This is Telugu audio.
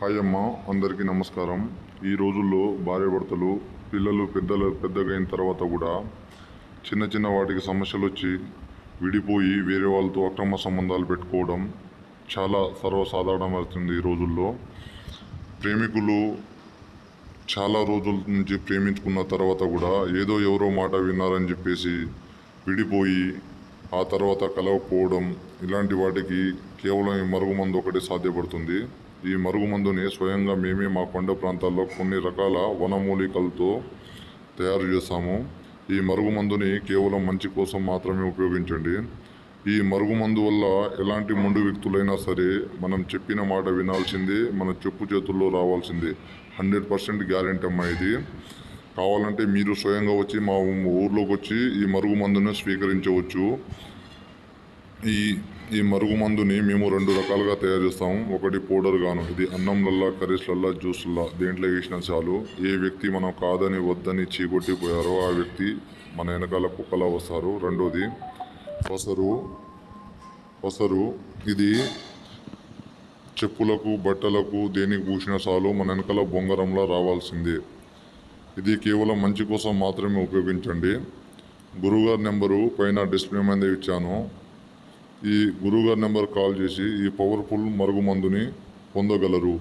హాయ్ అమ్మ, అందరికీ నమస్కారం. ఈ రోజుల్లో భార్యాభర్తలు పిల్లలు పెద్దగా అయిన తర్వాత కూడా చిన్న చిన్న వాటికి సమస్యలు వచ్చి విడిపోయి వేరే వాళ్ళతో అక్రమ సంబంధాలు పెట్టుకోవడం చాలా సర్వసాధారణమవుతుంది. ఈ రోజుల్లో ప్రేమికులు చాలా రోజుల నుంచి ప్రేమించుకున్న తర్వాత కూడా ఏదో ఎవరో మాట విన్నారని చెప్పేసి విడిపోయి ఆ తర్వాత కలవకపోవడం, ఇలాంటి వాటికి కేవలం ఈ మరుగుమందు ఒకటి సాధ్యపడుతుంది. ఈ మరుగుమందుని స్వయంగా మేమే మా కొండ ప్రాంతాల్లో కొన్ని రకాల వనమూలికలతో తయారు చేస్తాము. ఈ మరుగుమందుని కేవలం మంచి కోసం మాత్రమే ఉపయోగించండి. ఈ మరుగుమందు వల్ల ఎలాంటి మొండు వ్యక్తులైనా సరే మనం చెప్పిన మాట వినాల్సిందే, మన చెప్పు చేతుల్లో రావాల్సిందే. 100% గ్యారెంటీ అమ్మా ఇది. కావాలంటే మీరు స్వయంగా వచ్చి మా ఊర్లోకి వచ్చి ఈ మరుగుమందుని స్వీకరించవచ్చు. ఈ మరుగుమందుని మేము 2 రకాలుగా తయారు చేస్తాము. ఒకటి పౌడర్ గాను, ఇది అన్నంలల్లా, కర్రీస్లల్లా, జ్యూస్లల్లా దేంట్లో వేసినా చాలు. ఏ వ్యక్తి మనం కాదని వద్దని చీకొట్టిపోయారో ఆ వ్యక్తి మన వెనకాల కుక్కలా వస్తారు. రెండోది పసరు. ఇది చెప్పులకు, బట్టలకు దేనికి పూసినా చాలు మన వెనకాల బొంగరంలా రావాల్సిందే. ఇది కేవలం మంచి కోసం మాత్రమే ఉపయోగించండి. గురువుగారి నెంబరు పైన డిస్ప్లే మీద ఇచ్చాను. ఈ గురువుగారి నెంబర్ కాల్ చేసి ఈ పవర్ఫుల్ మరుగుమందుని పొందగలరు.